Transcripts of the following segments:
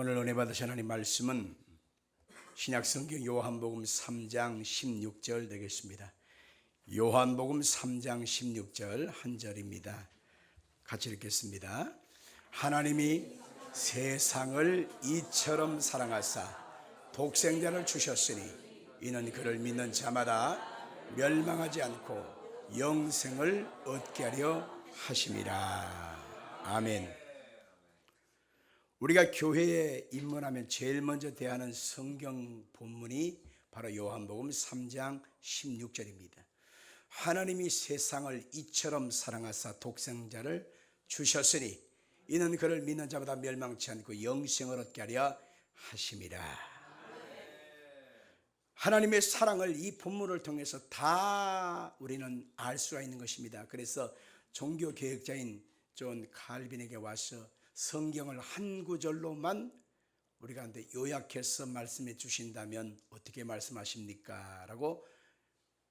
오늘 은혜 받으신 하나님 말씀은 신약성경 요한복음 3장 16절 되겠습니다. 요한복음 3장 16절 한 절입니다. 같이 읽겠습니다. 하나님이 세상을 이처럼 사랑하사 독생자를 주셨으니 이는 그를 믿는 자마다 멸망하지 않고 영생을 얻게 하려 하심이라. 아멘. 우리가 교회에 입문하면 제일 먼저 대하는 성경 본문이 바로 요한복음 3장 16절입니다. 하나님이 세상을 이처럼 사랑하사 독생자를 주셨으니 이는 그를 믿는 자마다 멸망치 않고 영생을 얻게 하려 하심이라. 하나님의 사랑을 이 본문을 통해서 다 우리는 알 수가 있는 것입니다. 그래서 종교개혁자인 존 칼빈에게 와서 성경을 한 구절로만 우리가 요약해서 말씀해 주신다면 어떻게 말씀하십니까? 라고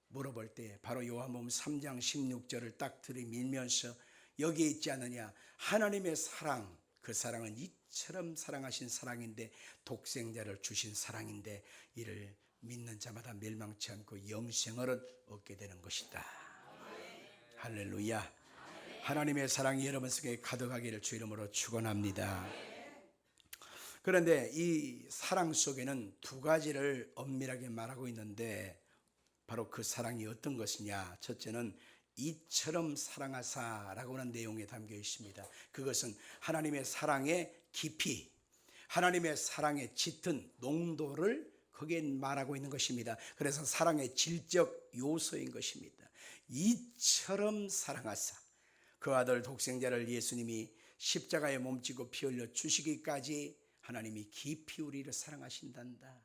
물어볼 때 바로 요한복음 3장 16절을 딱 들이밀면서 여기에 있지 않느냐, 하나님의 사랑, 그 사랑은 이처럼 사랑하신 사랑인데 독생자를 주신 사랑인데 이를 믿는 자마다 멸망치 않고 영생을 얻게 되는 것이다. 할렐루야. 하나님의 사랑이 여러분 속에 가득하기를 주 이름으로 축원합니다. 그런데 이 사랑 속에는 두 가지를 엄밀하게 말하고 있는데 바로 그 사랑이 어떤 것이냐. 첫째는 이처럼 사랑하사라고 하는 내용에 담겨 있습니다. 그것은 하나님의 사랑의 깊이, 하나님의 사랑의 짙은 농도를 거기에 말하고 있는 것입니다. 그래서 사랑의 질적 요소인 것입니다. 이처럼 사랑하사, 그 아들 독생자를 예수님이 십자가에 몸지고 피 흘려 주시기까지 하나님이 깊이 우리를 사랑하신단다.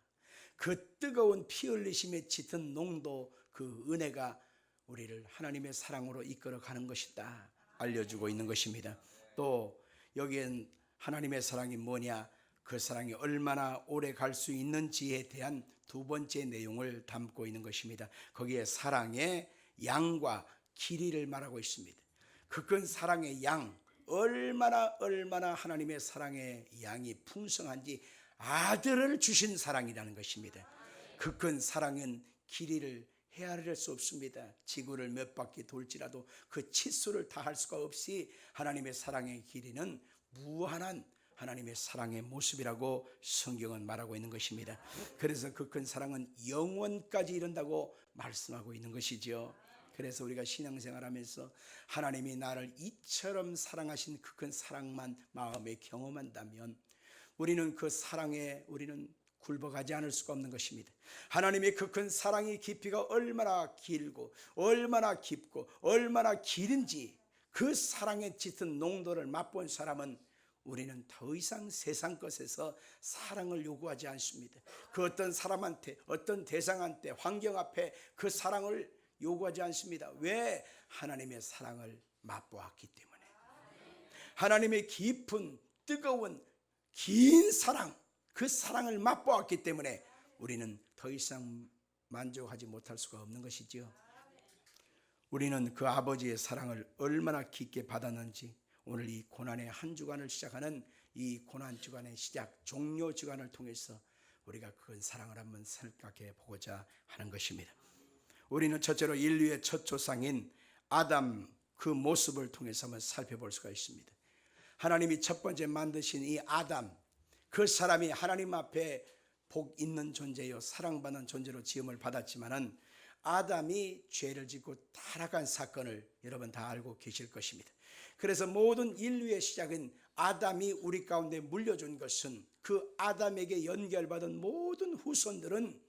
그 뜨거운 피 흘리심의 짙은 농도, 그 은혜가 우리를 하나님의 사랑으로 이끌어 가는 것이다 알려주고 있는 것입니다. 또 여기엔 하나님의 사랑이 뭐냐, 그 사랑이 얼마나 오래 갈 수 있는지에 대한 두 번째 내용을 담고 있는 것입니다. 거기에 사랑의 양과 길이를 말하고 있습니다. 그 큰 사랑의 양, 얼마나 하나님의 사랑의 양이 풍성한지 아들을 주신 사랑이라는 것입니다. 그 큰 사랑은 길이를 헤아릴 수 없습니다. 지구를 몇 바퀴 돌지라도 그 치수를 다할 수가 없이 하나님의 사랑의 길이는 무한한 하나님의 사랑의 모습이라고 성경은 말하고 있는 것입니다. 그래서 그 큰 사랑은 영원까지 이른다고 말씀하고 있는 것이죠. 그래서 우리가 신앙생활하면서 하나님이 나를 이처럼 사랑하신 그 큰 사랑만 마음에 경험한다면 우리는 그 사랑에 우리는 굴복하지 않을 수가 없는 것입니다. 하나님의 그 큰 사랑의 깊이가 얼마나 길고 얼마나 깊고 얼마나 길은지 그 사랑의 짙은 농도를 맛본 사람은 우리는 더 이상 세상 것에서 사랑을 요구하지 않습니다. 그 어떤 사람한테, 어떤 대상한테, 환경 앞에 그 사랑을 요구하지 않습니다. 왜? 하나님의 사랑을 맛보았기 때문에. 하나님의 깊은 뜨거운 긴 사랑, 그 사랑을 맛보았기 때문에 우리는 더 이상 만족하지 못할 수가 없는 것이지요. 우리는 그 아버지의 사랑을 얼마나 깊게 받았는지 오늘 이 고난의 한 주간을 시작하는 이 고난 주간의 시작, 종료 주간을 통해서 우리가 그 사랑을 한번 생각해 보고자 하는 것입니다. 우리는 첫째로 인류의 첫 조상인 아담 그 모습을 통해서 한번 살펴볼 수가 있습니다. 하나님이 첫 번째 만드신 이 아담, 그 사람이 하나님 앞에 복 있는 존재요 사랑받는 존재로 지음을 받았지만은 아담이 죄를 짓고 타락한 사건을 여러분 다 알고 계실 것입니다. 그래서 모든 인류의 시작은 아담이 우리 가운데 물려준 것은 그 아담에게 연결받은 모든 후손들은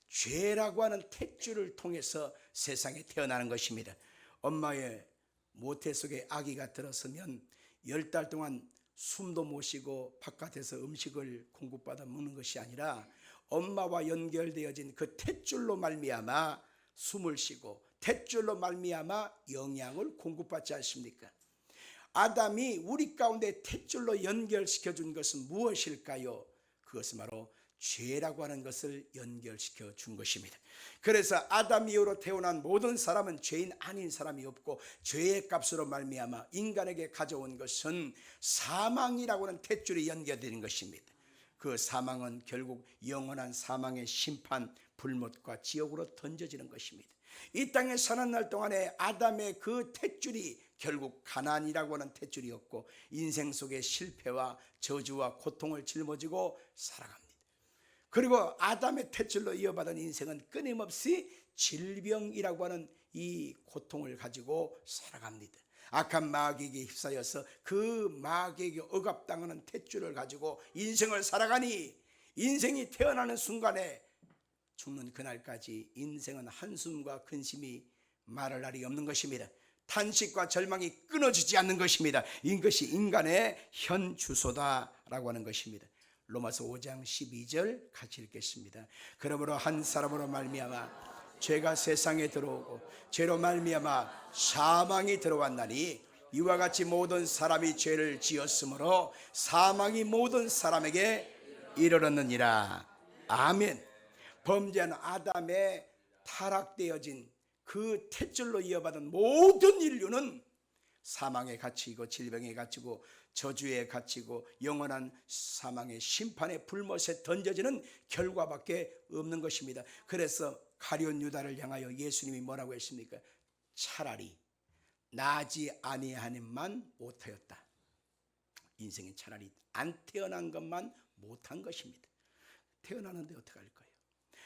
죄라고 하는 탯줄을 통해서 세상에 태어나는 것입니다. 엄마의 모태 속에 아기가 들어서면 10달 동안 숨도 못 쉬고 바깥에서 음식을 공급받아 먹는 것이 아니라 엄마와 연결되어진 그 탯줄로 말미암아 숨을 쉬고 탯줄로 말미암아 영양을 공급받지 않습니까? 아담이 우리 가운데 탯줄로 연결시켜 준 것은 무엇일까요? 그것은 바로 죄라고 하는 것을 연결시켜 준 것입니다. 그래서 아담 이후로 태어난 모든 사람은 죄인 아닌 사람이 없고 죄의 값으로 말미암아 인간에게 가져온 것은 사망이라고 하는 탯줄이 연결되는 것입니다. 그 사망은 결국 영원한 사망의 심판, 불못과 지옥으로 던져지는 것입니다. 이 땅에 사는 날 동안에 아담의 그 탯줄이 결국 가난이라고 하는 탯줄이었고, 인생 속에 실패와 저주와 고통을 짊어지고 살아갑니다. 그리고 아담의 탯줄로 이어받은 인생은 끊임없이 질병이라고 하는 이 고통을 가지고 살아갑니다. 악한 마귀에게 휩싸여서 그 마귀에게 억압당하는 탯줄을 가지고 인생을 살아가니, 인생이 태어나는 순간에 죽는 그날까지 인생은 한숨과 근심이 말할 날이 없는 것입니다. 탄식과 절망이 끊어지지 않는 것입니다. 이것이 인간의 현 주소다라고 하는 것입니다. 로마서 5장 12절 같이 읽겠습니다. 그러므로 한 사람으로 말미암아 죄가 세상에 들어오고 죄로 말미암아 사망이 들어왔나니, 이와 같이 모든 사람이 죄를 지었으므로 사망이 모든 사람에게 이르렀느니라. 아멘. 범죄한 아담의 타락되어진 그 탯줄로 이어받은 모든 인류는 사망에 갇히고 질병에 갇히고 저주에 갇히고 영원한 사망의 심판의 불못에 던져지는 결과밖에 없는 것입니다. 그래서 가룟 유다를 향하여 예수님이 뭐라고 했습니까? 차라리 나지 아니하는만 못하였다. 인생이 차라리 안 태어난 것만 못한 것입니다. 태어나는데 어떡할 거예요?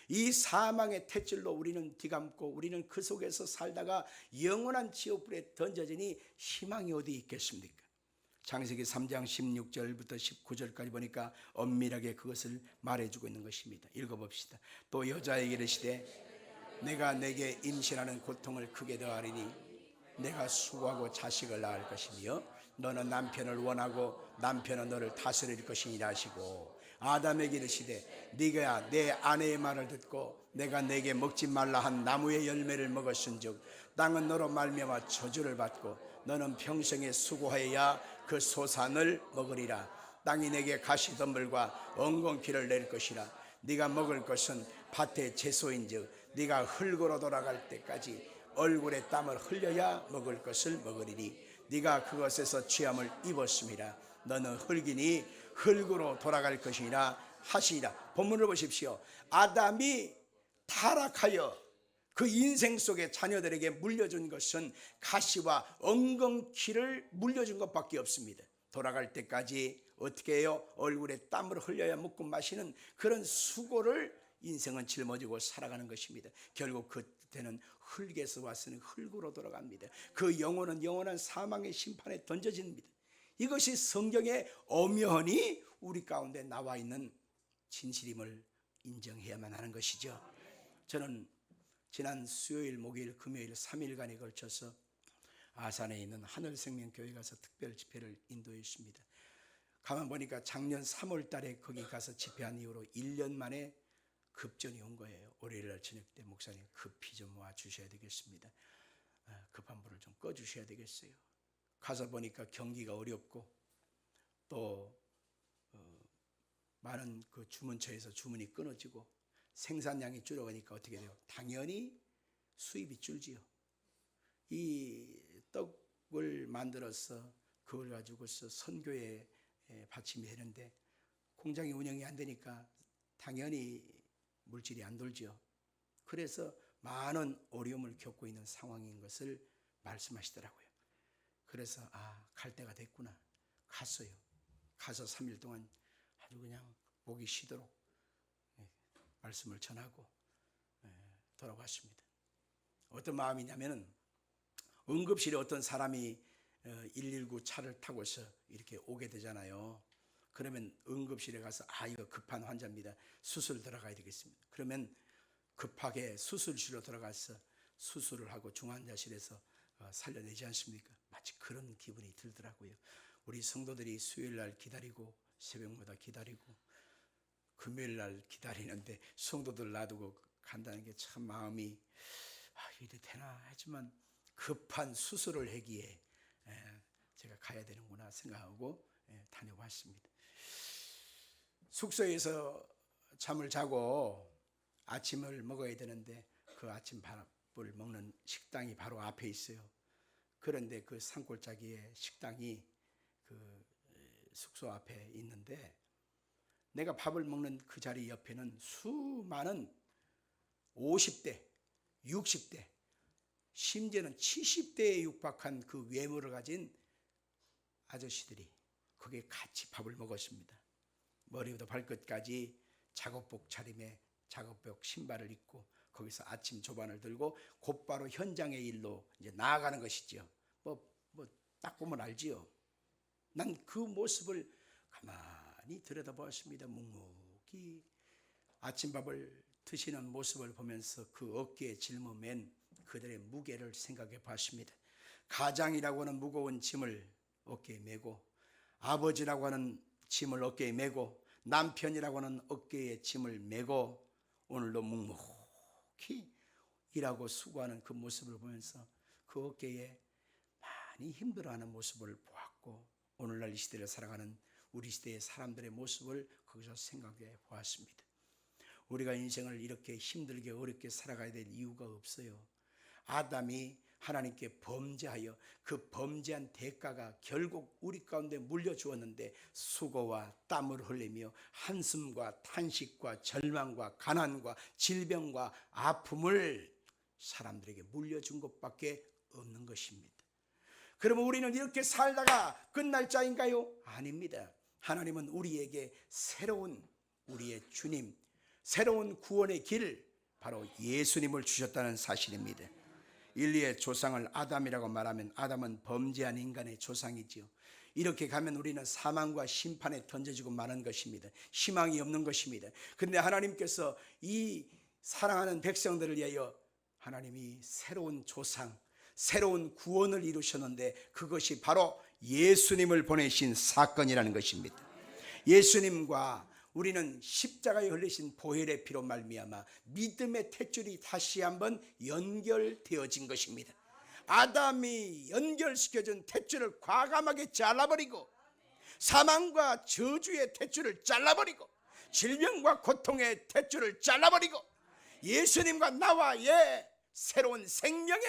이 사망의 탯줄로 우리는 뒤감고 우리는 그 속에서 살다가 영원한 지옥불에 던져지니 희망이 어디 있겠습니까? 창세기 3장 16절부터 19절까지 보니까 엄밀하게 그것을 말해주고 있는 것입니다. 읽어봅시다. 또 여자에게 이르시되 내가 내게 임신하는 고통을 크게 더하리니 내가 수고하고 자식을 낳을 것이며 너는 남편을 원하고 남편은 너를 다스릴 것이니라 하시고, 아담에게 이르시되 네가 내 아내의 말을 듣고 내가 내게 먹지 말라 한 나무의 열매를 먹었은즉 땅은 너로 말미암아 저주를 받고 너는 평생에 수고하여야 그 소산을 먹으리라. 땅이 내게 가시덤불과 엉겅퀴를 낼 것이라. 네가 먹을 것은 밭의 채소인즉 네가 흙으로 돌아갈 때까지 얼굴에 땀을 흘려야 먹을 것을 먹으리니 네가 그것에서 취함을 입었음이라. 너는 흙이니 흙으로 돌아갈 것이라 하시니라. 본문을 보십시오. 아담이 타락하여 그 인생 속에 자녀들에게 물려준 것은 가시와 엉겅퀴를 물려준 것밖에 없습니다. 돌아갈 때까지 어떻게 해요? 얼굴에 땀을 흘려야 먹고 마시는 그런 수고를 인생은 짊어지고 살아가는 것입니다. 결국 그때는 흙에서 왔으니 흙으로 돌아갑니다. 그 영혼은 영원한 사망의 심판에 던져집니다. 이것이 성경의 엄연히 우리 가운데 나와 있는 진실임을 인정해야만 하는 것이죠. 저는 지난 수요일, 목요일, 금요일 3일간에 걸쳐서 아산에 있는 하늘생명교회 가서 특별 집회를 인도했습니다. 가만 보니까 작년 3월 달에 거기 가서 집회한 이후로 1년 만에 급전이 온 거예요. 월요일날 저녁 때 목사님 급히 좀 와주셔야 되겠습니다. 급한 불을 좀 꺼주셔야 되겠어요. 가서 보니까 경기가 어렵고 또 많은 그 주문처에서 주문이 끊어지고 생산량이 줄어가니까 어떻게 돼요? 당연히 수입이 줄지요. 이 떡을 만들어서 그걸 가지고서 선교에 바침이 되는데 공장이 운영이 안 되니까 당연히 물질이 안 돌죠. 그래서 많은 어려움을 겪고 있는 상황인 것을 말씀하시더라고요. 그래서 갈 때가 됐구나. 갔어요. 가서 3일 동안 아주 그냥 목이 쉬도록 말씀을 전하고 돌아왔습니다. 어떤 마음이냐면은 응급실에 어떤 사람이 119 차를 타고서 이렇게 오게 되잖아요. 그러면 응급실에 가서 이거 급한 환자입니다. 수술 들어가야 되겠습니다. 그러면 급하게 수술실로 들어가서 수술을 하고 중환자실에서 살려내지 않습니까? 마치 그런 기분이 들더라고요. 우리 성도들이 수요일날 기다리고 새벽마다 기다리고 금요일날 기다리는데 성도들 놔두고 간다는 게 참 마음이 이래 되나 하지만 급한 수술을 하기에 제가 가야 되는구나 생각하고 다녀왔습니다. 숙소에서 잠을 자고 아침을 먹어야 되는데 그 아침밥을 먹는 식당이 바로 앞에 있어요. 그런데 그 산골짜기에 식당이 그 숙소 앞에 있는데 내가 밥을 먹는 그 자리 옆에는 수많은 50대, 60대, 심지어는 70대에 육박한 그 외모를 가진 아저씨들이 거기에 같이 밥을 먹었습니다. 머리부터 발끝까지 작업복 차림에 작업복 신발을 입고 거기서 아침 조반을 들고 곧바로 현장의 일로 이제 나아가는 것이죠. 딱 보면 알지요. 난 그 모습을 가만히 들여다보았습니다. 묵묵히 아침밥을 드시는 모습을 보면서 그 어깨에 짊어맨 그들의 무게를 생각해 봤습니다. 가장이라고 하는 무거운 짐을 어깨에 메고, 아버지라고 하는 짐을 어깨에 메고, 남편이라고 하는 어깨에 짐을 메고 오늘도 묵묵히 일하고 수고하는 그 모습을 보면서 그 어깨에 많이 힘들어하는 모습을 보았고, 오늘날 이 시대를 살아가는 우리 시대의 사람들의 모습을 거기서 생각해 보았습니다. 우리가 인생을 이렇게 힘들게 어렵게 살아가야 될 이유가 없어요. 아담이 하나님께 범죄하여 그 범죄한 대가가 결국 우리 가운데 물려주었는데, 수고와 땀을 흘리며 한숨과 탄식과 절망과 가난과 질병과 아픔을 사람들에게 물려준 것밖에 없는 것입니다. 그러면 우리는 이렇게 살다가 끝날 자인가요? 아닙니다. 하나님은 우리에게 새로운 우리의 주님, 새로운 구원의 길, 바로 예수님을 주셨다는 사실입니다. 인류의 조상을 아담이라고 말하면 아담은 범죄한 인간의 조상이지요. 이렇게 가면 우리는 사망과 심판에 던져지고 마는 것입니다. 희망이 없는 것입니다. 그런데 하나님께서 이 사랑하는 백성들을 위하여 하나님이 새로운 조상, 새로운 구원을 이루셨는데, 그것이 바로 예수님을 보내신 사건이라는 것입니다. 예수님과 우리는 십자가에 흘리신 보혈의 피로 말미암아 믿음의 탯줄이 다시 한번 연결되어진 것입니다. 아담이 연결시켜준 탯줄을 과감하게 잘라버리고, 사망과 저주의 탯줄을 잘라버리고, 질병과 고통의 탯줄을 잘라버리고, 예수님과 나와의 새로운 생명의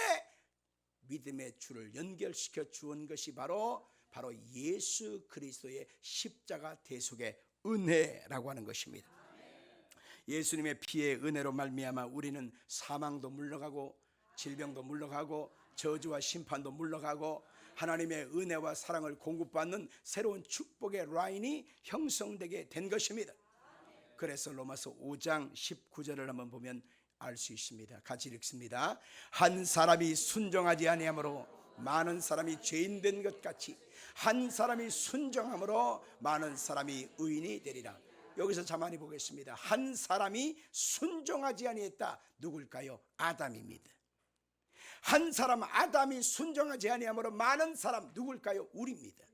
믿음의 줄을 연결시켜 주은 것이 바로 예수 그리스도의 십자가 대속의 은혜라고 하는 것입니다. 예수님의 피의 은혜로 말미암아 우리는 사망도 물러가고, 질병도 물러가고, 저주와 심판도 물러가고, 하나님의 은혜와 사랑을 공급받는 새로운 축복의 라인이 형성되게 된 것입니다. 그래서 로마서 5장 19절을 한번 보면 알 수 있습니다. 같이 읽습니다. 한 사람이 순종하지 아니함으로 많은 사람이 죄인 된 것 같이 한 사람이 순종함으로 많은 사람이 의인이 되리라. 여기서 자만히 보겠습니다. 한 사람이 순종하지 아니했다. 누굴까요? 아담입니다. 한 사람 아담이 순종하지 아니함으로 많은 사람, 누굴까요? 우리입니다.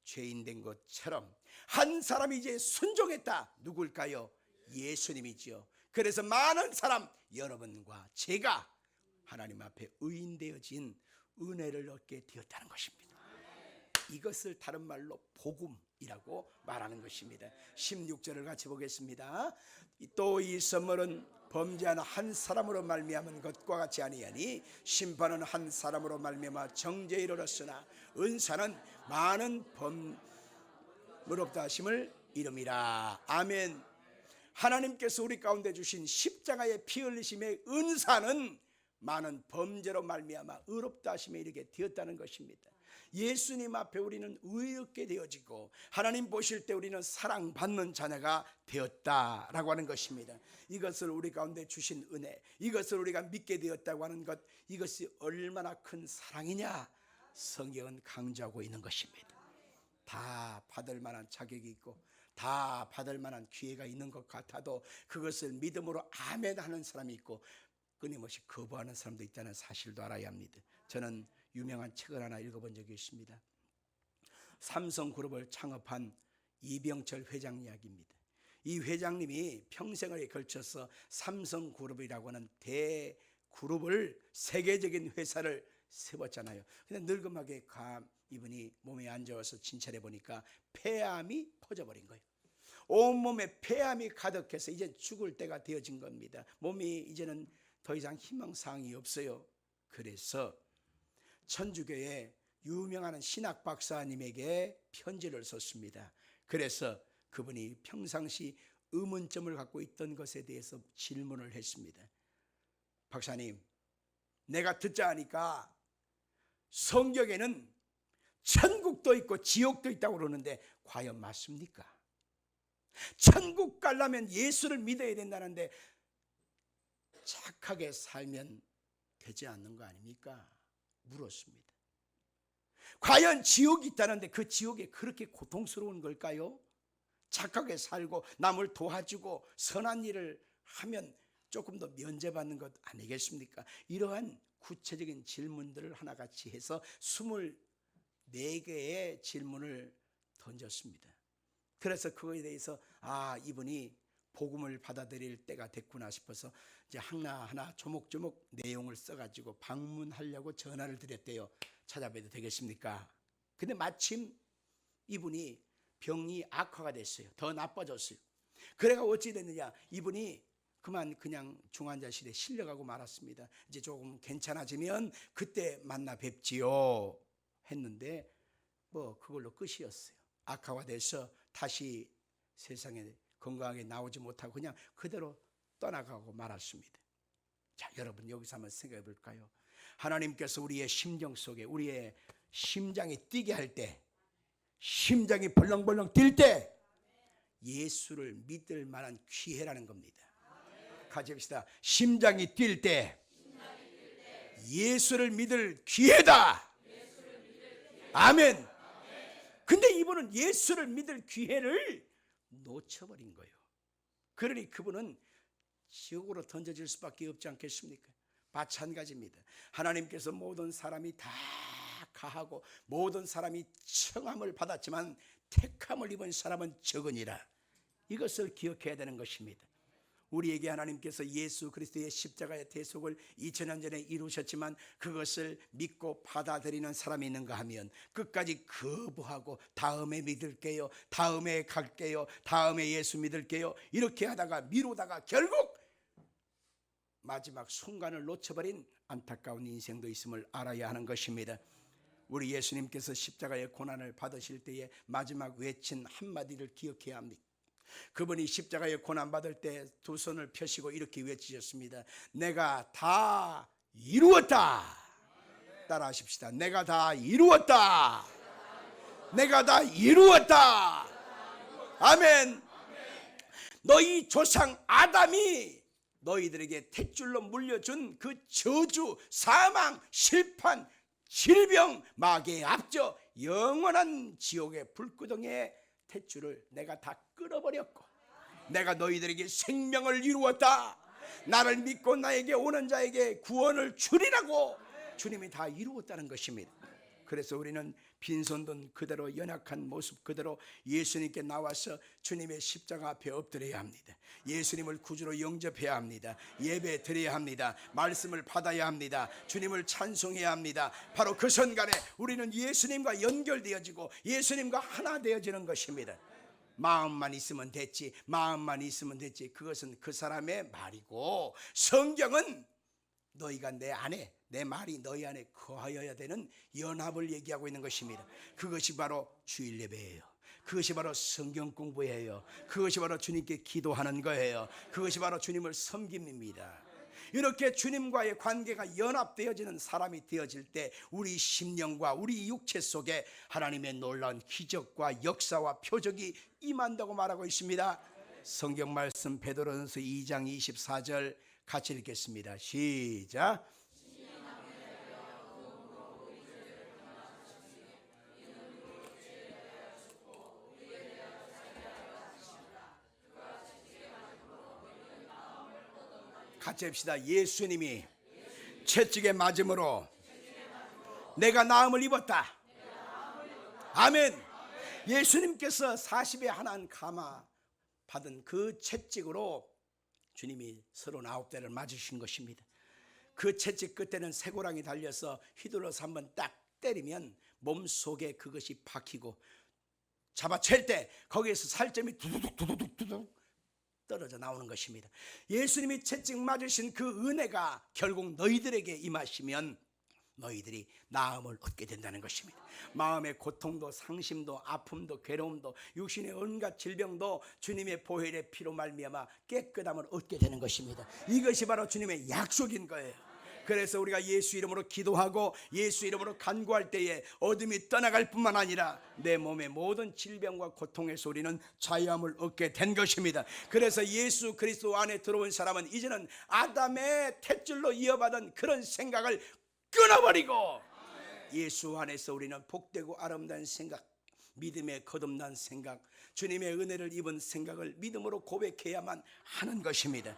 죄인 된 것처럼 한 사람이 이제 순종했다. 누굴까요? 예수님이지요. 그래서 많은 사람, 여러분과 제가 하나님 앞에 의인되어진 은혜를 얻게 되었다는 것입니다. 이것을 다른 말로 복음이라고 말하는 것입니다. 16절을 같이 보겠습니다. 또 이 선물은 범죄하는 한 사람으로 말미암은 것과 같이 아니하니 심판은 한 사람으로 말미암아 정죄에 이르렀으나 은사는 많은 범무롭다 하심을 이름이라. 아멘. 하나님께서 우리 가운데 주신 십자가의 피 흘리심의 은사는 많은 범죄로 말미암아 의롭다 하심에 이르게 되었다는 것입니다. 예수님 앞에 우리는 의롭게 되어지고, 하나님 보실 때 우리는 사랑받는 자녀가 되었다라고 하는 것입니다. 이것을 우리 가운데 주신 은혜, 이것을 우리가 믿게 되었다고 하는 것, 이것이 얼마나 큰 사랑이냐 성경은 강조하고 있는 것입니다. 다 받을 만한 자격이 있고 다 받을 만한 기회가 있는 것 같아도 그것을 믿음으로 아멘 하는 사람이 있고 끊임없이 거부하는 사람도 있다는 사실도 알아야 합니다. 저는 유명한 책을 하나 읽어본 적이 있습니다. 삼성그룹을 창업한 이병철 회장 이야기입니다. 이 회장님이 평생을 걸쳐서 삼성그룹이라고 하는 대그룹을, 세계적인 회사를 세웠잖아요. 근데 늙음하게 이분이 몸에 안 좋아서 진찰해 보니까 폐암이 퍼져버린 거예요. 온몸에 폐암이 가득해서 이제 죽을 때가 되어진 겁니다. 몸이 이제는 더 이상 희망사항이 없어요. 그래서 천주교의 유명한 신학 박사님에게 편지를 썼습니다. 그래서 그분이 평상시 의문점을 갖고 있던 것에 대해서 질문을 했습니다. 박사님, 내가 듣자 하니까 성경에는 천국도 있고 지옥도 있다고 그러는데 과연 맞습니까? 천국 가려면 예수를 믿어야 된다는데 착하게 살면 되지 않는 거 아닙니까? 물었습니다. 과연 지옥이 있다는데 그 지옥이 그렇게 고통스러운 걸까요? 착하게 살고 남을 도와주고 선한 일을 하면 조금 더 면제받는 것 아니겠습니까? 이러한 구체적인 질문들을 하나같이 해서 24개의 질문을 던졌습니다. 그래서 그거에 대해서 이분이 복음을 받아들일 때가 됐구나 싶어서 이제 하나하나 조목조목 내용을 써가지고 방문하려고 전화를 드렸대요. 찾아뵈도 되겠습니까? 근데 마침 이분이 병이 악화가 됐어요. 더 나빠졌어요. 그래가 어찌 됐느냐, 이분이 그냥 중환자실에 실려가고 말았습니다. 이제 조금 괜찮아지면 그때 만나 뵙지요 했는데 그걸로 끝이었어요. 악화가 돼서 다시 세상에 건강하게 나오지 못하고 그냥 그대로 떠나가고 말았습니다. 자, 여러분 여기서 한번 생각해 볼까요? 하나님께서 우리의 심정 속에 우리의 심장이 뛰게 할 때, 심장이 벌렁벌렁 뛸 때 예수를 믿을 만한 기회라는 겁니다. 같이 합시다. 심장이 뛸 때 예수를 믿을 기회다. 아멘. 근데 이분은 예수를 믿을 기회를 놓쳐버린 거예요. 그러니 그분은 지옥으로 던져질 수밖에 없지 않겠습니까? 마찬가지입니다. 하나님께서 모든 사람이 다 가하고 모든 사람이 청함을 받았지만 택함을 입은 사람은 적으니라. 이것을 기억해야 되는 것입니다. 우리에게 하나님께서 예수 그리스도의 십자가의 대속을 2000년 전에 이루셨지만 그것을 믿고 받아들이는 사람이 있는가 하면 끝까지 거부하고 다음에 믿을게요, 다음에 갈게요, 다음에 예수 믿을게요 이렇게 하다가 미루다가 결국 마지막 순간을 놓쳐버린 안타까운 인생도 있음을 알아야 하는 것입니다. 우리 예수님께서 십자가의 고난을 받으실 때에 마지막 외친 한마디를 기억해야 합니다. 그분이 십자가에 고난받을 때 두 손을 펴시고 이렇게 외치셨습니다. 내가 다 이루었다. 따라 하십시다. 내가 다 이루었다. 내가 다 이루었다. 아멘. 너희 조상 아담이 너희들에게 택줄로 물려준 그 저주, 사망, 실판, 질병, 마귀에 앞져 영원한 지옥의 불구덩이에 탯줄을 내가 다 끊어버렸고 내가 너희들에게 생명을 이루었다. 나를 믿고 나에게 오는 자에게 구원을 주리라고 주님이 다 이루었다는 것입니다. 그래서 우리는 빈손든 그대로 연약한 모습 그대로 예수님께 나와서 주님의 십자가 앞에 엎드려야 합니다. 예수님을 구주로 영접해야 합니다. 예배 드려야 합니다. 말씀을 받아야 합니다. 주님을 찬송해야 합니다. 바로 그 순간에 우리는 예수님과 연결되어지고 예수님과 하나 되어지는 것입니다. 마음만 있으면 됐지, 마음만 있으면 됐지, 그것은 그 사람의 말이고 성경은 너희가 내 안에, 내 말이 너희 안에 거하여야 되는 연합을 얘기하고 있는 것입니다. 그것이 바로 주일 예배예요. 그것이 바로 성경 공부예요. 그것이 바로 주님께 기도하는 거예요. 그것이 바로 주님을 섬김입니다. 이렇게 주님과의 관계가 연합되어지는 사람이 되어질 때 우리 심령과 우리 육체 속에 하나님의 놀라운 기적과 역사와 표적이 임한다고 말하고 있습니다. 성경 말씀 베드로전서 2장 24절 같이 읽겠습니다. 시작. 같이 합시다. 예수님이 채찍에 맞음으로 내가 나음을 입었다. 아멘. 예수님께서 40에 하나는 감화 받은 그 채찍으로 주님이 39대를 맞으신 것입니다. 그 채찍 끝에는 쇠고랑이 달려서 휘둘러서 한번 딱 때리면 몸속에 그것이 박히고 잡아챌 때 거기에서 살점이 두두둑 떨어져 나오는 것입니다. 예수님이 채찍 맞으신 그 은혜가 결국 너희들에게 임하시면 너희들이 나음을 얻게 된다는 것입니다. 마음의 고통도 상심도 아픔도 괴로움도 육신의 온갖 질병도 주님의 보혈의 피로 말미암아 깨끗함을 얻게 되는 것입니다. 이것이 바로 주님의 약속인 거예요. 그래서 우리가 예수 이름으로 기도하고 예수 이름으로 간구할 때에 어둠이 떠나갈 뿐만 아니라 내 몸의 모든 질병과 고통에서 우리는 자유함을 얻게 된 것입니다. 그래서 예수 그리스도 안에 들어온 사람은 이제는 아담의 탯줄로 이어받은 그런 생각을 끊어버리고 예수 안에서 우리는 복되고 아름다운 생각, 믿음의 거듭난 생각, 주님의 은혜를 입은 생각을 믿음으로 고백해야만 하는 것입니다.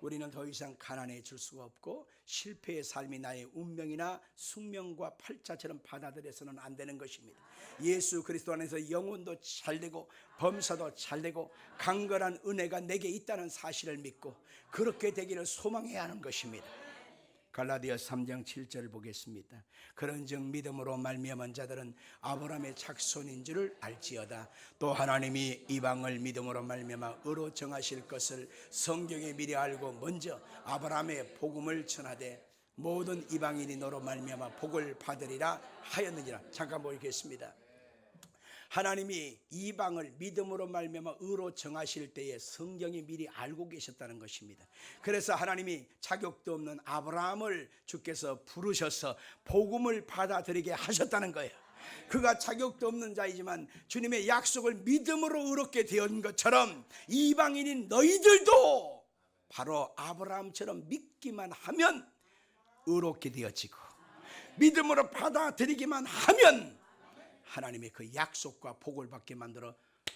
우리는 더 이상 가난해질 수가 없고 실패의 삶이 나의 운명이나 숙명과 팔자처럼 받아들여서는 안 되는 것입니다. 예수 그리스도 안에서 영혼도 잘되고 범사도 잘되고 강건한 은혜가 내게 있다는 사실을 믿고 그렇게 되기를 소망해야 하는 것입니다. 갈라디아 3장 7절 보겠습니다. 그런즉 믿음으로 말미암은 자들은 아브라함의 작손인 줄을 알지어다. 또 하나님이 이방을 믿음으로 말미암아 의로 정하실 것을 성경에 미리 알고 먼저 아브라함의 복음을 전하되 모든 이방인이 너로 말미암아 복을 받으리라 하였느니라. 잠깐 보겠습니다. 하나님이 이방을 믿음으로 말미암아 의로 정하실 때에 성경이 미리 알고 계셨다는 것입니다. 그래서 하나님이 자격도 없는 아브라함을 주께서 부르셔서 복음을 받아들이게 하셨다는 거예요. 그가 자격도 없는 자이지만 주님의 약속을 믿음으로 의롭게 된 것처럼 이방인인 너희들도 바로 아브라함처럼 믿기만 하면 의롭게 되어지고 믿음으로 받아들이기만 하면 하나님의 그 약속과 복을 받게 만들어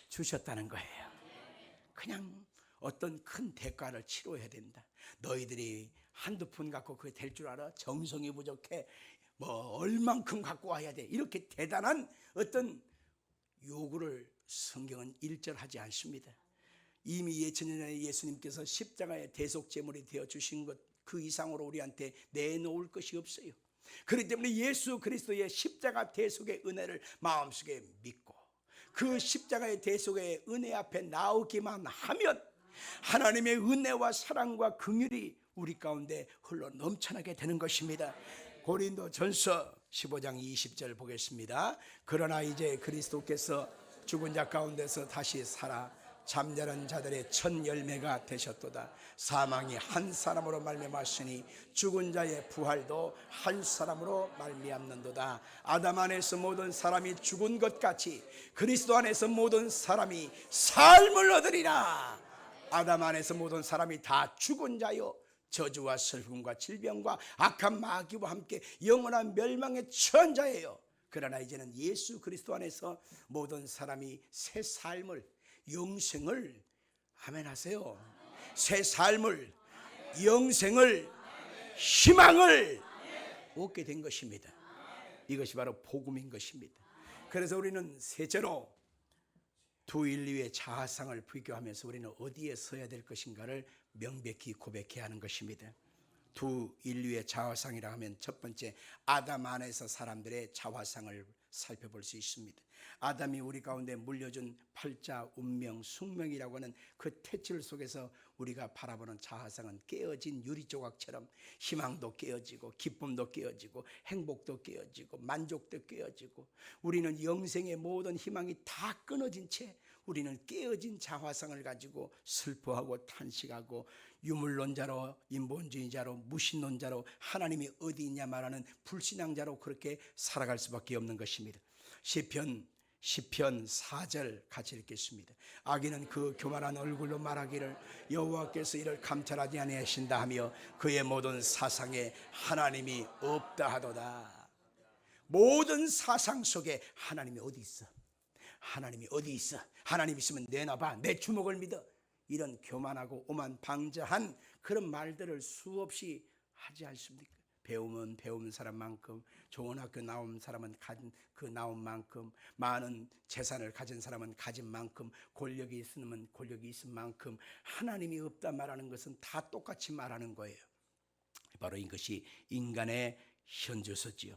주셨다는 거예요. 그냥 어떤 큰 대가를 치러야 된다. 너희들이 한두 푼 갖고 그게 될 줄 알아? 정성이 부족해. 뭐 얼만큼 갖고 와야 돼. 이렇게 대단한 어떤 요구를 성경은 일절하지 않습니다. 이미 예천년 전에 예수님께서 십자가의 대속제물이 되어 주신 것 그 이상으로 우리한테 내놓을 것이 없어요. 그렇기 때문에 예수 그리스도의 십자가 대속의 은혜를 마음속에 믿고 그 십자가의 대속의 은혜 앞에 나오기만 하면 하나님의 은혜와 사랑과 긍휼이 우리 가운데 흘러 넘쳐나게 되는 것입니다. 고린도전서 15장 20절 보겠습니다. 그러나 이제 그리스도께서 죽은 자 가운데서 다시 살아 잠자는 자들의 첫 열매가 되셨도다. 사망이 한 사람으로 말미암았으니 죽은 자의 부활도 한 사람으로 말미암는도다. 아담 안에서 모든 사람이 죽은 것 같이 그리스도 안에서 모든 사람이 삶을 얻으리라. 아담 안에서 모든 사람이 다 죽은 자요 저주와 슬픔과 질병과 악한 마귀와 함께 영원한 멸망에 처한 자예요. 그러나 이제는 예수 그리스도 안에서 모든 사람이 새 삶을 영생을 아멘 하세요. 새 삶을 영생을 희망을 얻게 된 것입니다. 이것이 바로 복음인 것입니다. 그래서 우리는 셋째로 두 인류의 자아상을 비교하면서 우리는 어디에 서야 될 것인가를 명백히 고백해야 하는 것입니다. 두 인류의 자아상이라 하면 첫 번째 아담 안에서 사람들의 자아상을 살펴볼 수 있습니다. 아담이 우리 가운데 물려준 팔자, 운명, 숙명이라고 하는 그 탯줄 속에서 우리가 바라보는 자아상은 깨어진 유리조각처럼 희망도 깨어지고 기쁨도 깨어지고 행복도 깨어지고 만족도 깨어지고 우리는 영생의 모든 희망이 다 끊어진 채 우리는 깨어진 자아상을 가지고 슬퍼하고 탄식하고 유물론자로 인본주의자로 무신론자로 하나님이 어디 있냐 말하는 불신앙자로 그렇게 살아갈 수밖에 없는 것입니다. 시편 4절 같이 읽겠습니다. 악인은 그 교만한 얼굴로 말하기를 여호와께서 이를 감찰하지 아니하신다 하며 그의 모든 사상에 하나님이 없다 하도다. 모든 사상 속에 하나님이 어디 있어? 하나님이 어디 있어? 하나님 있으면 내놔봐. 내 주먹을 믿어. 이런 교만하고 오만 방자한 그런 말들을 수없이 하지 않습니까? 배우면 배운 사람만큼, 좋은 학교 나온 사람은 가진 그 나온 만큼, 많은 재산을 가진 사람은 가진 만큼, 권력이 있으면 권력이 있은 만큼 하나님이 없다 말하는 것은 다 똑같이 말하는 거예요. 바로 이것이 인간의 현주소지요.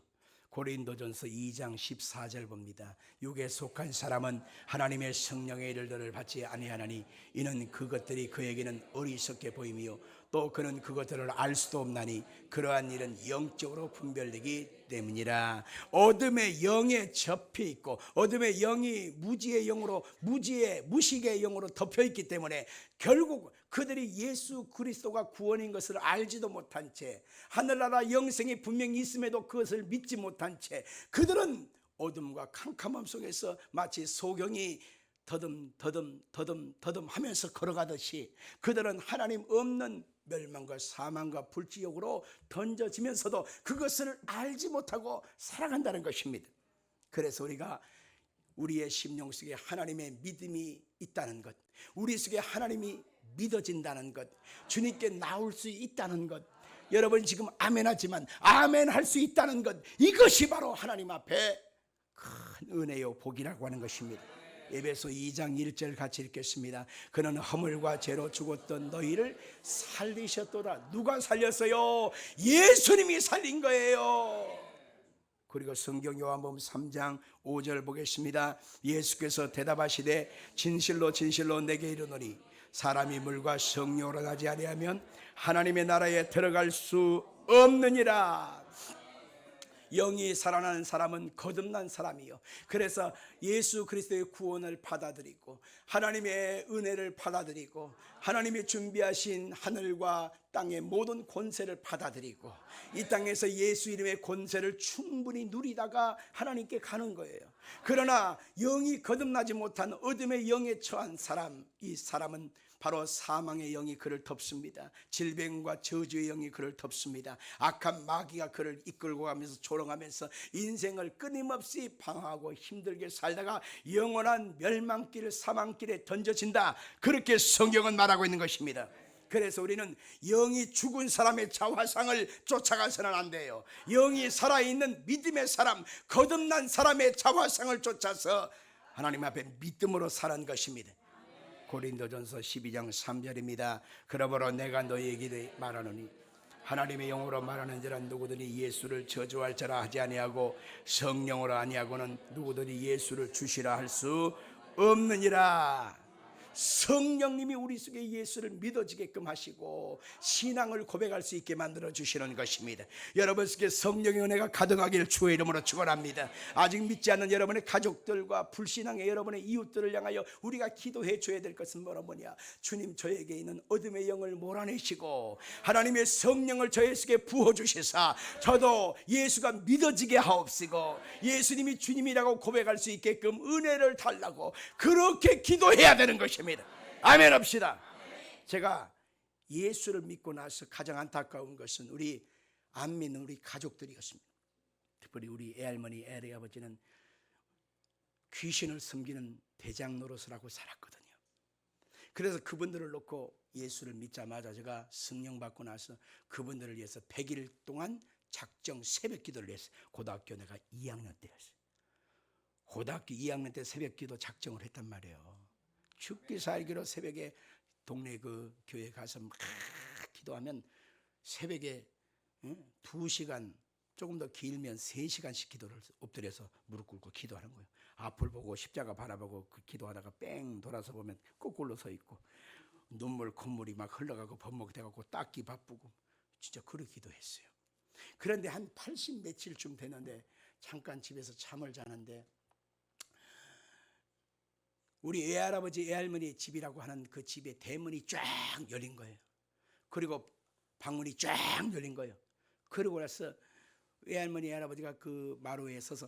고린도전서 2장 14절 봅니다. 육에 속한 사람은 하나님의 성령의 일들을 받지 아니하나니 이는 그것들이 그에게는 어리석게 보이며 또 그는 그것들을 알 수도 없나니 그러한 일은 영적으로 분별되기 때문이라. 어둠의 영에 접혀 있고 어둠의 영이 무지의 영으로 무식의 영으로 덮여 있기 때문에 결국 그들이 예수 그리스도가 구원인 것을 알지도 못한 채, 하늘나라 영생이 분명히 있음에도 그것을 믿지 못한 채 그들은 어둠과 캄캄함 속에서 마치 소경이 더듬 하면서 걸어가듯이 그들은 하나님 없는 멸망과 사망과 불지옥으로 던져지면서도 그것을 알지 못하고 살아간다는 것입니다. 그래서 우리가 우리의 심령 속에 하나님의 믿음이 있다는 것, 우리 속에 하나님이 믿어진다는 것, 주님께 나올 수 있다는 것, 여러분 지금 아멘 하지만 아멘 할 수 있다는 것, 이것이 바로 하나님 앞에 큰 은혜요 복이라고 하는 것입니다. 에베소 2장 1절 같이 읽겠습니다. 그는 허물과 죄로 죽었던 너희를 살리셨도다. 누가 살렸어요? 예수님이 살린 거예요. 그리고 성경 요한복음 3장 5절 보겠습니다. 예수께서 대답하시되 진실로 진실로 내게 이르노니 사람이 물과 성령으로 나지 아니하면 하나님의 나라에 들어갈 수 없느니라. 영이 살아나는 사람은 거듭난 사람이요, 그래서 예수 그리스도의 구원을 받아들이고 하나님의 은혜를 받아들이고 하나님이 준비하신 하늘과 땅의 모든 권세를 받아들이고 이 땅에서 예수 이름의 권세를 충분히 누리다가 하나님께 가는 거예요. 그러나 영이 거듭나지 못한 어둠의 영에 처한 사람, 이 사람은 바로 사망의 영이 그를 덮습니다. 질병과 저주의 영이 그를 덮습니다. 악한 마귀가 그를 이끌고 가면서 조롱하면서 인생을 끊임없이 방황하고 힘들게 살다가 영원한 멸망길, 사망길에 던져진다. 그렇게 성경은 말하고 있는 것입니다. 그래서 우리는 영이 죽은 사람의 자화상을 쫓아가서는 안 돼요. 영이 살아있는 믿음의 사람, 거듭난 사람의 자화상을 쫓아서 하나님 앞에 믿음으로 사는 것입니다. 고린도전서 12장 3절입니다. 그러므로 내가 너희에게 말하노니 하나님의 영으로 말하는 자는 누구든지 예수를 저주할 자라 하지 아니하고 성령으로 아니하고는 누구든지 예수를 주시라 할 수 없느니라. 성령님이 우리 속에 예수를 믿어지게끔 하시고 신앙을 고백할 수 있게 만들어 주시는 것입니다. 여러분 속에 성령의 은혜가 가득하기를 주의 이름으로 축원합니다. 아직 믿지 않는 여러분의 가족들과 불신앙의 여러분의 이웃들을 향하여 우리가 기도해 줘야 될 것은 뭐냐? 주님, 저에게 있는 어둠의 영을 몰아내시고 하나님의 성령을 저의 속에 부어주시사 저도 예수가 믿어지게 하옵시고 예수님이 주님이라고 고백할 수 있게끔 은혜를 달라고 그렇게 기도해야 되는 것입니다. 아멘 합시다. 제가 예수를 믿고 나서 가장 안타까운 것은 우리 안 믿는 우리 가족들이었습니다. 특별히 우리 애할머니, 애아버지는 귀신을 섬기는 대장 노릇을 하고 살았거든요. 그래서 그분들을 놓고 예수를 믿자마자 제가 성령 받고 나서 그분들을 위해서 100일 동안 작정 새벽 기도를 했어요. 고등학교 내가 2학년 때였어요. 고등학교 2학년 때 새벽 기도 작정을 했단 말이에요. 죽기 살기로 새벽에 동네 그 교회 가서 막 기도하면 새벽에 2시간, 조금 더 길면 3시간씩 기도를 엎드려서 무릎 꿇고 기도하는 거예요. 앞을 보고 십자가 바라보고 그 기도하다가 뺑 돌아서 보면 거꾸로 서 있고 눈물 콧물이 막 흘러가고 범벅돼가고 닦기 바쁘고 진짜 그렇게 기도했어요. 그런데 한 80 며칠쯤 되는데 잠깐 집에서 잠을 자는데 우리 외할아버지 외할머니 집이라고 하는 그 집의 대문이 쫙 열린 거예요. 그리고 방문이 쫙 열린 거예요. 그러고 나서 외할머니 외할아버지가 그 마루에 서서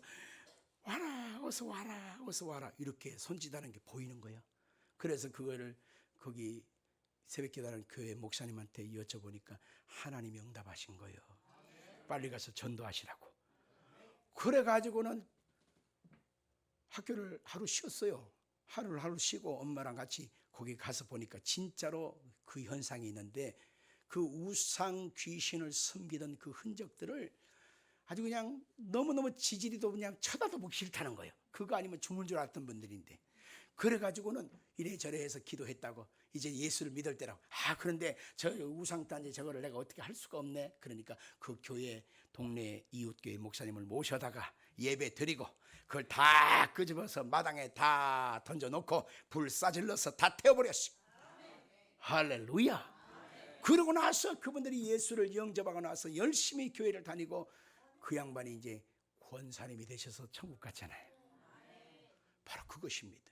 와라 어서 와라 어서 와라 이렇게 손짓하는 게 보이는 거예요. 그래서 그거를 거기 새벽기도하는 교회 목사님한테 여쭤보니까 하나님이 응답하신 거예요. 빨리 가서 전도하시라고. 그래가지고는 학교를 하루 쉬었어요. 하루 쉬고 엄마랑 같이 거기 가서 보니까 진짜로 그 현상이 있는데 그 우상 귀신을 섬기던 그 흔적들을 아주 그냥 너무너무 지지리도 그냥 쳐다도 보기 싫다는 거예요. 그거 아니면 죽는 줄 알았던 분들인데 그래가지고는 이래저래 해서 기도했다고 이제 예수를 믿을 때라고. 그런데 저 우상단지 저거를 내가 어떻게 할 수가 없네. 그러니까 그 교회 동네 이웃교회 목사님을 모셔다가 예배 드리고 그걸 다 끄집어서 마당에 다 던져놓고 불 싸질러서 다 태워버렸어요. 할렐루야. 그러고 나서 그분들이 예수를 영접하고 나서 열심히 교회를 다니고 그 양반이 이제 권사님이 되셔서 천국 갔잖아요. 바로 그것입니다.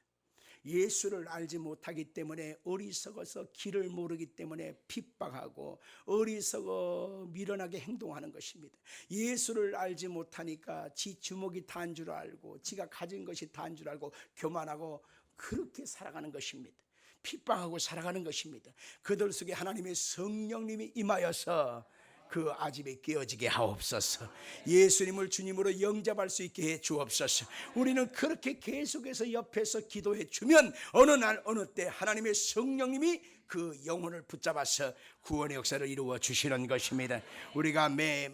예수를 알지 못하기 때문에 어리석어서 길을 모르기 때문에 핍박하고 어리석어 미련하게 행동하는 것입니다. 예수를 알지 못하니까 지 주먹이 다인 줄 알고 지가 가진 것이 다인 줄 알고 교만하고 그렇게 살아가는 것입니다. 핍박하고 살아가는 것입니다. 그들 속에 하나님의 성령님이 임하여서 그 아집이 깨어지게 하옵소서. 예수님을 주님으로 영접할 수 있게 해 주옵소서. 우리는 그렇게 계속해서 옆에서 기도해 주면 어느 날 어느 때 하나님의 성령님이 그 영혼을 붙잡아서 구원의 역사를 이루어 주시는 것입니다. 우리가 매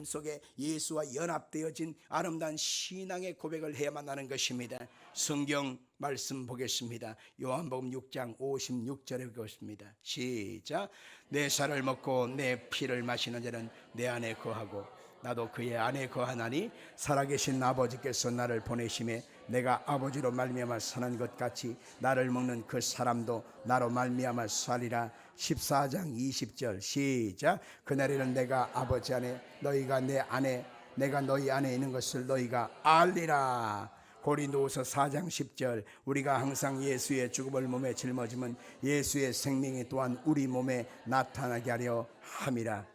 속에 예수와 연합되어진 아름다운 신앙의 고백을 해야만 하는 것입니다. 성경 말씀 보겠습니다. 요한복음 6장 56절에 보겠습니다. 시작. 내 살을 먹고 내 피를 마시는 자는 내 안에 거하고 나도 그의 안에 거하나니 살아계신 아버지께서 나를 보내심에 내가 아버지로 말미암아 사는 것 같이 나를 먹는 그 사람도 나로 말미암아 살리라. 14장 20절 시작. 그날에는 내가 아버지 안에 너희가 내 안에 내가 너희 안에 있는 것을 너희가 알리라. 고린도후서 4장 10절 우리가 항상 예수의 죽음을 몸에 짊어지면 예수의 생명이 또한 우리 몸에 나타나게 하려 함이라.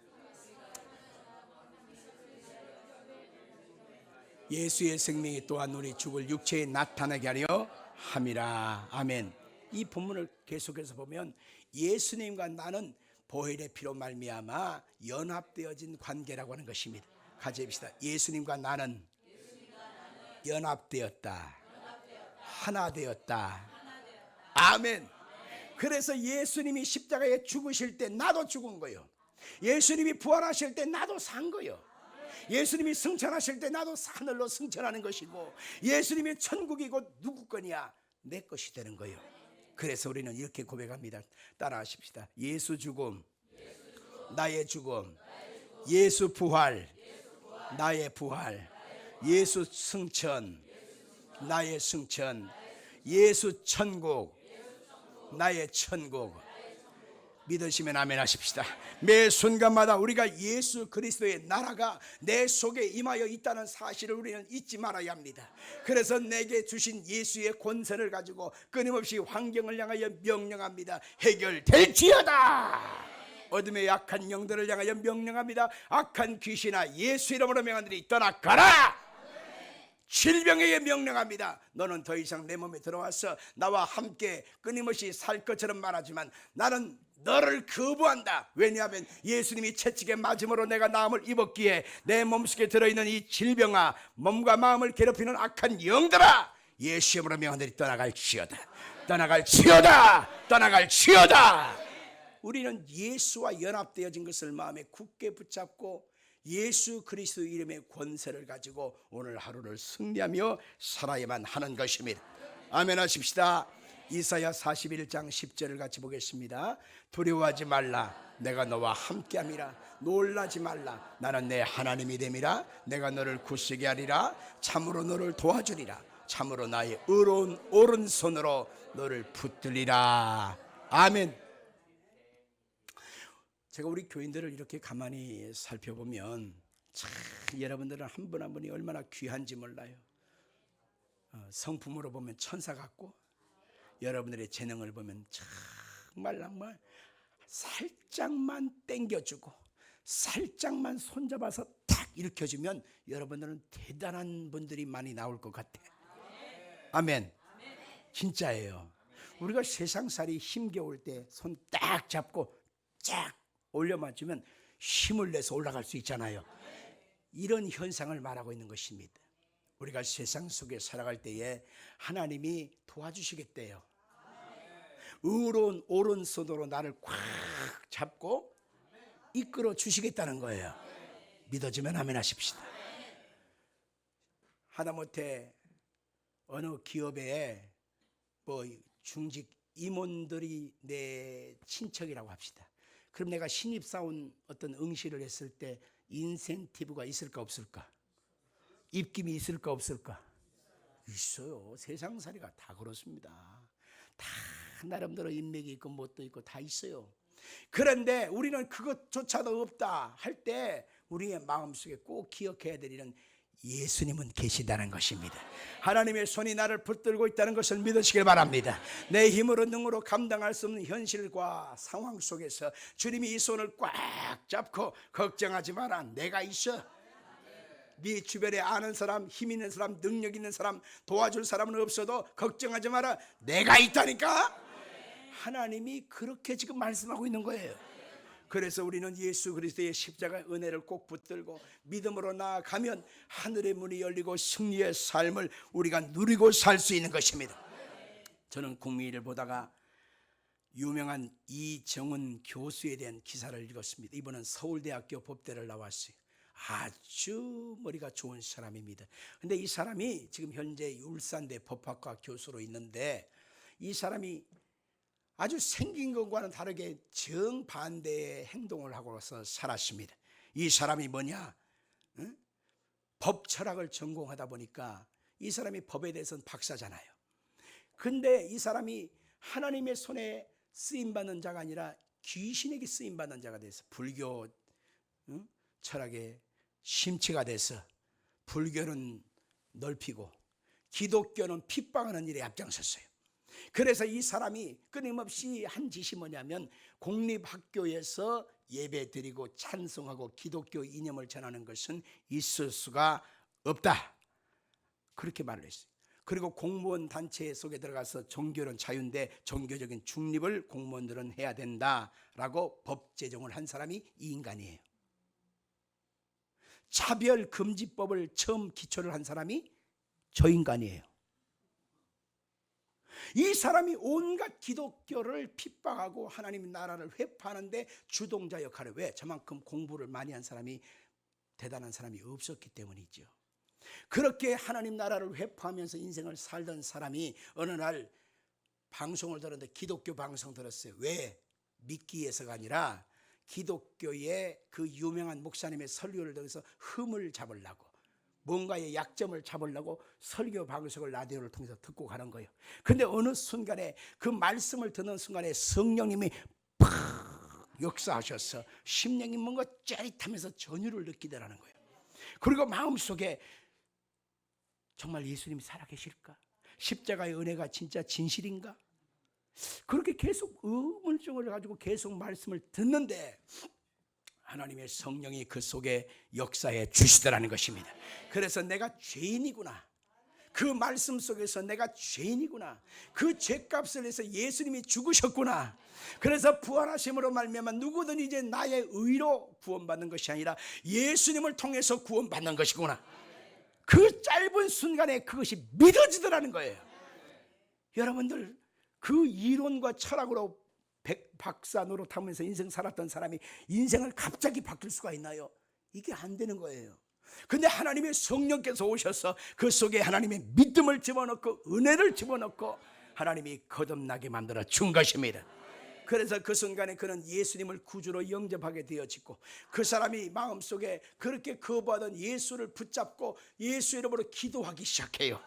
예수의 생명이 또한 우리 죽을 육체에 나타나게 하려 함이라. 아멘. 이 본문을 계속해서 보면 예수님과 나는 보혈의 피로 말미암아 연합되어진 관계라고 하는 것입니다. 같이 해봅시다. 예수님과 나는 연합되었다. 하나 되었다. 아멘. 그래서 예수님이 십자가에 죽으실 때 나도 죽은 거요. 예수님이 부활하실 때 나도 산 거요. 예수님이 승천하실 때 나도 하늘로 승천하는 것이고 예수님의 천국이 곧 누구 거냐? 내 것이 되는 거예요. 그래서 우리는 이렇게 고백합니다. 따라하십시다. 예수 죽음, 나의 죽음. 예수 부활, 나의 부활. 예수 승천, 나의 승천. 예수 천국, 나의 천국. 믿으시면 아멘 하십시다. 매 순간마다 우리가 예수 그리스도의 나라가 내 속에 임하여 있다는 사실을 우리는 잊지 말아야 합니다. 그래서 내게 주신 예수의 권세를 가지고 끊임없이 환경을 향하여 명령합니다. 해결될지어다. 어둠의 약한 영들을 향하여 명령합니다. 악한 귀신아 예수 이름으로 명하노니 떠나가라. 질병에게 명령합니다. 너는 더 이상 내 몸에 들어와서 나와 함께 끊임없이 살 것처럼 말하지만 나는 너를 거부한다. 왜냐하면 예수님이 채찍에 맞음으로 내가 나음을 입었기에 내 몸속에 들어있는 이 질병아 몸과 마음을 괴롭히는 악한 영들아 예수 이름으로 명하노니 떠나갈지어다. 떠나갈지어다. 떠나갈지어다. 우리는 예수와 연합되어진 것을 마음에 굳게 붙잡고 예수 그리스도 이름의 권세를 가지고 오늘 하루를 승리하며 살아야만 하는 것입니다. 아멘 하십시다. 이사야 41장 10절을 같이 보겠습니다. 두려워하지 말라. 내가 너와 함께함이라. 놀라지 말라. 나는 내 하나님이 됨이라. 내가 너를 굳세게 하리라. 참으로 너를 도와주리라. 참으로 나의 의로운 오른손으로 너를 붙들리라. 아멘. 제가 우리 교인들을 이렇게 가만히 살펴보면 참 여러분들은 한 분 한 분이 얼마나 귀한지 몰라요. 성품으로 보면 천사 같고 여러분들의 재능을 보면 정말 살짝만 땡겨주고 살짝만 손잡아서 탁 일으켜주면 여러분들은 대단한 분들이 많이 나올 것 같아. 아멘. 진짜예요. 우리가 세상살이 힘겨울 때 손 딱 잡고 쫙 올려 맞추면 힘을 내서 올라갈 수 있잖아요. 이런 현상을 말하고 있는 것입니다. 우리가 세상 속에 살아갈 때에 하나님이 도와주시겠대요. 의로운 오른손으로 나를 꽉 잡고 이끌어 주시겠다는 거예요. 믿어지면 아멘 하십시다. 하다못해 어느 기업에 중직 임원들이 내 친척이라고 합시다. 그럼 내가 신입사원 어떤 응시를 했을 때 인센티브가 있을까 없을까? 입김이 있을까 없을까? 있어요. 세상살이가 다 그렇습니다. 다 나름대로 인맥이 있고 뭣도 있고 다 있어요. 그런데 우리는 그것조차도 없다 할 때 우리의 마음속에 꼭 기억해야 될 일은 예수님은 계시다는 것입니다. 하나님의 손이 나를 붙들고 있다는 것을 믿으시길 바랍니다. 내 힘으로 능으로 감당할 수 없는 현실과 상황 속에서 주님이 이 손을 꽉 잡고 걱정하지 마라, 내가 있어. 네 주변에 아는 사람, 힘 있는 사람, 능력 있는 사람, 도와줄 사람은 없어도 걱정하지 마라, 내가 있다니까. 하나님이 그렇게 지금 말씀하고 있는 거예요. 그래서 우리는 예수 그리스도의 십자가 은혜를 꼭 붙들고 믿음으로 나아가면 하늘의 문이 열리고 승리의 삶을 우리가 누리고 살 수 있는 것입니다. 저는 국민일을 보다가 유명한 이정은 교수에 대한 기사를 읽었습니다. 이분은 서울대학교 법대를 나왔어요. 아주 머리가 좋은 사람입니다. 근데 이 사람이 지금 현재 울산대 법학과 교수로 있는데, 이 사람이 아주 생긴 것과는 다르게 정반대의 행동을 하고서 살았습니다. 이 사람이 뭐냐? 법 철학을 전공하다 보니까 이 사람이 법에 대해서는 박사잖아요. 근데 이 사람이 하나님의 손에 쓰임받는 자가 아니라 귀신에게 쓰임받는 자가 돼서 불교 철학에 심취가 돼서 불교는 넓히고 기독교는 핍박하는 일에 앞장섰어요. 그래서 이 사람이 끊임없이 한 짓이 뭐냐면 공립학교에서 예배 드리고 찬송하고 기독교 이념을 전하는 것은 있을 수가 없다, 그렇게 말을 했어요. 그리고 공무원 단체 속에 들어가서 종교는 자유인데 종교적인 중립을 공무원들은 해야 된다라고 법 제정을 한 사람이 이 인간이에요. 차별금지법을 처음 기초를 한 사람이 저 인간이에요. 이 사람이 온갖 기독교를 핍박하고 하나님 나라를 회파하는데 주동자 역할을, 왜? 저만큼 공부를 많이 한 사람이, 대단한 사람이 없었기 때문이죠. 그렇게 하나님 나라를 회파하면서 인생을 살던 사람이 어느 날 방송을 들었는데, 기독교 방송 들었어요. 왜? 믿기 위해서가 아니라 기독교의 그 유명한 목사님의 설교를 들어서 흠을 잡으려고, 뭔가의 약점을 잡으려고 설교 방송을 라디오를 통해서 듣고 가는 거예요. 근데 어느 순간에 그 말씀을 듣는 순간에 성령님이 팍 역사하셔서 심령이 뭔가 짜릿하면서 전율을 느끼더라는 거예요. 그리고 마음속에 정말 예수님이 살아계실까? 십자가의 은혜가 진짜 진실인가? 그렇게 계속 의문점을 가지고 계속 말씀을 듣는데 하나님의 성령이 그 속에 역사해 주시더라는 것입니다. 그래서 내가 죄인이구나, 그 말씀 속에서 내가 죄인이구나, 그 죄값을 해서 예수님이 죽으셨구나, 그래서 부활하심으로 말미암아 누구든 이제 나의 의로 구원받는 것이 아니라 예수님을 통해서 구원받는 것이구나, 그 짧은 순간에 그것이 믿어지더라는 거예요. 여러분들, 그 이론과 철학으로 박사 노릇하면서 인생 살았던 사람이 인생을 갑자기 바뀔 수가 있나요? 이게 안 되는 거예요. 근데 하나님의 성령께서 오셔서 그 속에 하나님의 믿음을 집어넣고 은혜를 집어넣고 하나님이 거듭나게 만들어 준 것입니다. 그래서 그 순간에 그는 예수님을 구주로 영접하게 되어지고, 그 사람이 마음속에 그렇게 거부하던 예수를 붙잡고 예수 이름으로 기도하기 시작해요.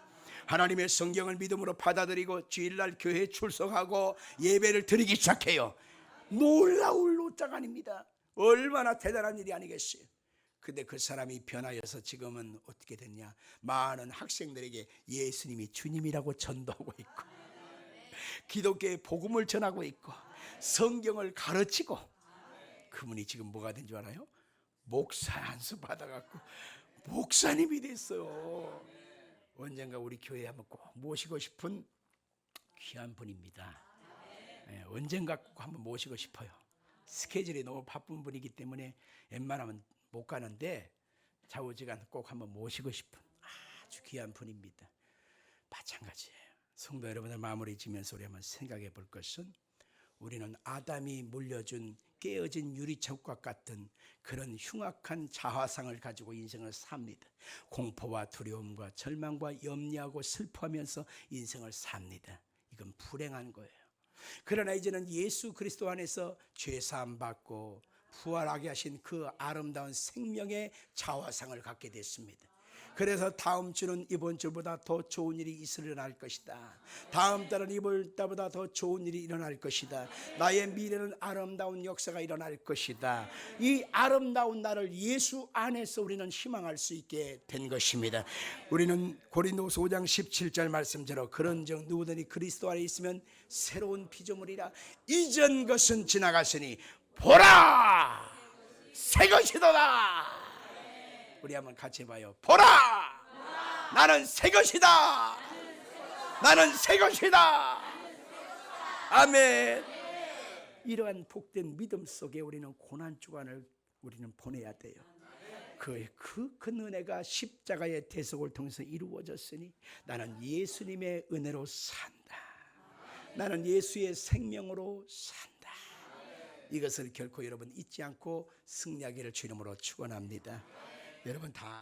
하나님의 성경을 믿음으로 받아들이고 주일날 교회에 출석하고 예배를 드리기 시작해요. 놀라울 노자가 아닙니다. 얼마나 대단한 일이 아니겠어요. 근데 그 사람이 변하여서 지금은 어떻게 됐냐? 많은 학생들에게 예수님이 주님이라고 전도하고 있고, 기독교의 복음을 전하고 있고, 성경을 가르치고, 그분이 지금 뭐가 된 줄 알아요? 목사 안수 받아갖고 목사님이 됐어요. 언젠가 우리 교회에 한번 꼭 모시고 싶은 귀한 분입니다. 언젠가 꼭 한번 모시고 싶어요. 스케줄이 너무 바쁜 분이기 때문에 웬만하면 못 가는데 좌우지간 꼭 한번 모시고 싶은 아주 귀한 분입니다. 마찬가지예요. 성도 여러분들, 마무리 지면서 우리 한번 생각해 볼 것은, 우리는 아담이 물려준 깨어진 유리창과 같은 그런 흉악한 자화상을 가지고 인생을 삽니다. 공포와 두려움과 절망과 염려하고 슬퍼하면서 인생을 삽니다. 이건 불행한 거예요. 그러나 이제는 예수 그리스도 안에서 죄사함 받고 부활하게 하신 그 아름다운 생명의 자화상을 갖게 됐습니다. 그래서 다음 주는 이번 주보다 더 좋은 일이 일어날 것이다. 다음 달은 이번 달보다 더 좋은 일이 일어날 것이다. 나의 미래는 아름다운 역사가 일어날 것이다. 이 아름다운 날을 예수 안에서 우리는 희망할 수 있게 된 것입니다. 우리는 고린도서 5장 17절 말씀대로 그런즉 누구든지 그리스도 안에 있으면 새로운 피조물이라. 이전 것은 지나갔으니 보라 새 것이도다. 우리 한번 같이 봐요. 보라 나는 새 것이다. 나는 새 것이다. 아멘. 이러한 복된 믿음 속에 우리는 고난 주간을 우리는 보내야 돼요. 큰 은혜가 십자가의 대속을 통해서 이루어졌으니 나는 예수님의 은혜로 산다. 나는 예수의 생명으로 산다. 이것을 결코 여러분 잊지 않고 승리하기를 주 이름으로 축원합니다. 여러분 다